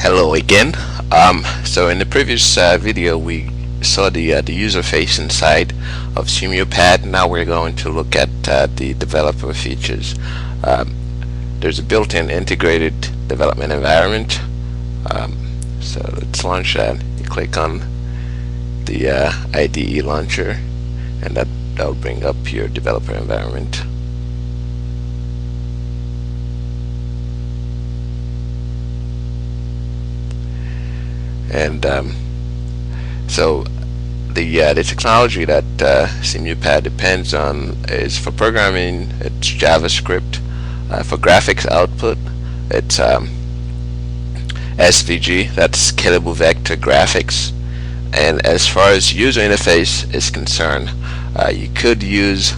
Hello again. So in the previous video we saw the user facing side of SimuPad. Now we're going to look at the developer features. There's a built-in integrated development environment. So let's launch that. You click on the IDE launcher and that'll bring up your developer environment. And so the technology that SimuPad depends on is for programming. It's JavaScript. For graphics output, it's SVG. That's Scalable Vector Graphics. And as far as user interface is concerned, you could use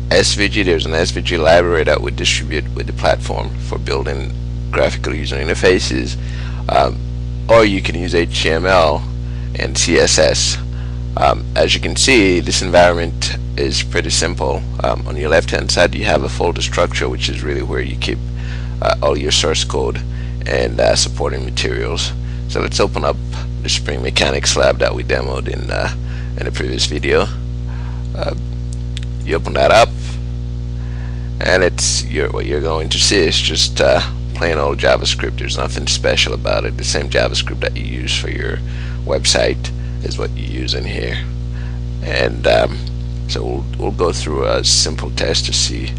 SVG. There's an SVG library that would distribute with the platform for building graphical user interfaces. Or you can use HTML and CSS. As you can see, this environment is pretty simple. On your left hand side you have a folder structure, which is really where you keep all your source code and supporting materials. So let's open up the Spring Mechanics lab that we demoed in the previous video. You open that up and what you're going to see is just plain old JavaScript. There's nothing special about it. The same JavaScript that you use for your website is what you use in here. And so we'll go through a simple test to see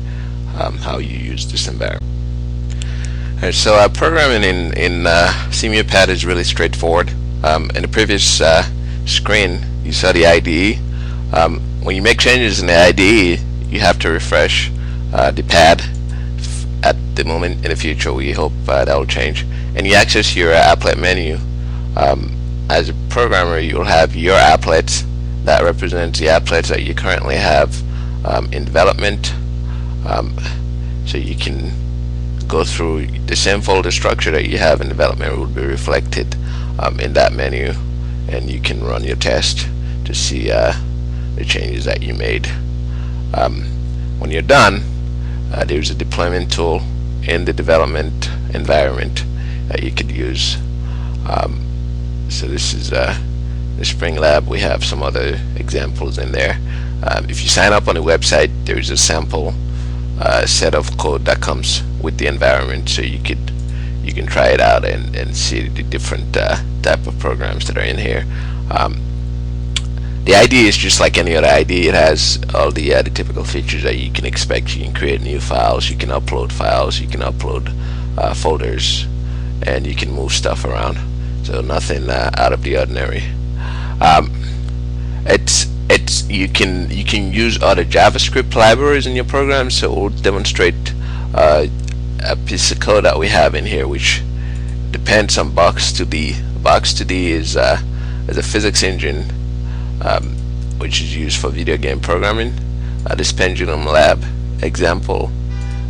how you use this environment. Alright, so programming in SimuPad is really straightforward. In the previous screen you saw the IDE. When you make changes in the IDE, you have to refresh the pad. At the moment, in the future we hope that will change, and you access your applet menu. As a programmer, you'll have your applets that represents the applets that you currently have in development. So you can go through the same folder structure that you have in development will be reflected in that menu, and you can run your test to see the changes that you made. When you're done, there's a deployment tool in the development environment that you could use. So this is the Spring Lab. We have some other examples in there. If you sign up on the website, there's a sample set of code that comes with the environment, so you can try it out and see the different type of programs that are in here. The IDE is just like any other IDE. It has all the typical features that you can expect. You can create new files, you can upload files, you can upload folders, and you can move stuff around. So nothing out of the ordinary. You can use other JavaScript libraries in your program. So we'll demonstrate a piece of code that we have in here, which depends on Box2D. Box2D is a physics engine which is used for video game programming. This Pendulum Lab example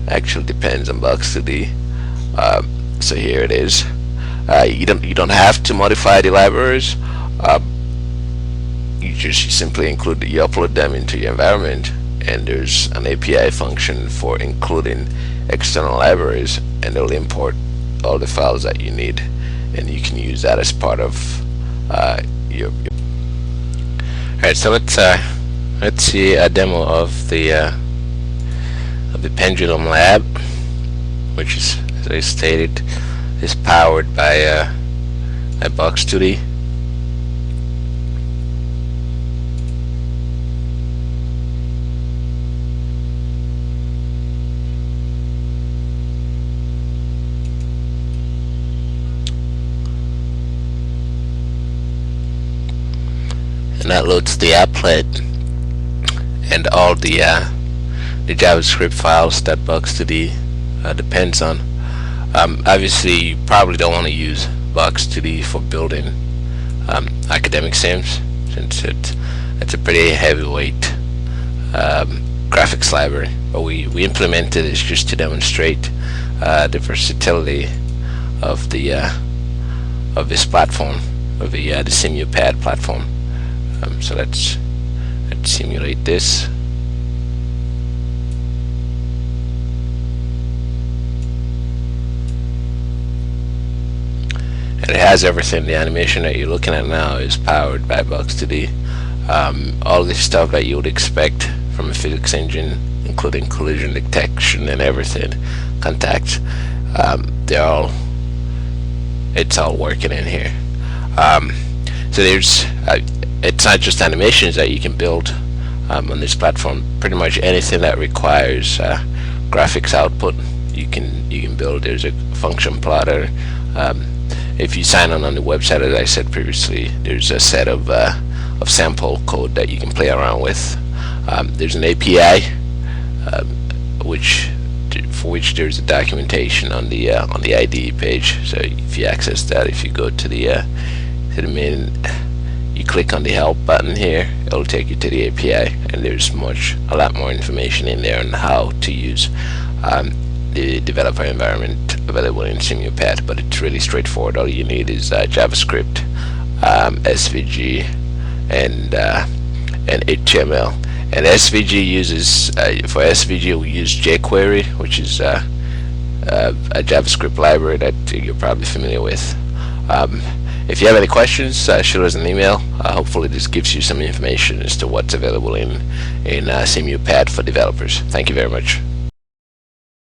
actually depends on Box2D. So here it is. You don't have to modify the libraries. You simply you upload them into your environment, and there's an API function for including external libraries, and it'll import all the files that you need, and you can use that as part of your. Alright, so let's see a demo of the Pendulum Lab, which is, as I stated, is powered by Box2D. And that loads the applet and all the JavaScript files that Box2D depends on. Obviously, you probably don't want to use Box2D for building academic sims, since it's a pretty heavyweight graphics library. But we implemented it just to demonstrate the versatility of this platform, of the SimuPad platform. So let's simulate this. and it has everything. The animation that you're looking at now is powered by Box2D. All the stuff that you would expect from a physics engine, including collision detection and everything, contacts, it's all working in here. So it's not just animations that you can build on this platform. Pretty much anything that requires graphics output, you can build. There's a function plotter. If you sign on the website, as I said previously, there's a set of sample code that you can play around with. There's an API, for which there's a documentation on the IDE page. So if you access that, if you go to the main, you click on the help button here, it'll take you to the API, and there's a lot more information in there on how to use the developer environment available in SimuPad. But it's really straightforward. All you need is JavaScript, SVG, and HTML. And SVG uses for SVG we use jQuery, which is a JavaScript library that you're probably familiar with. If you have any questions, shoot us an email. Hopefully this gives you some information as to what's available in SimuPad for developers. Thank you very much.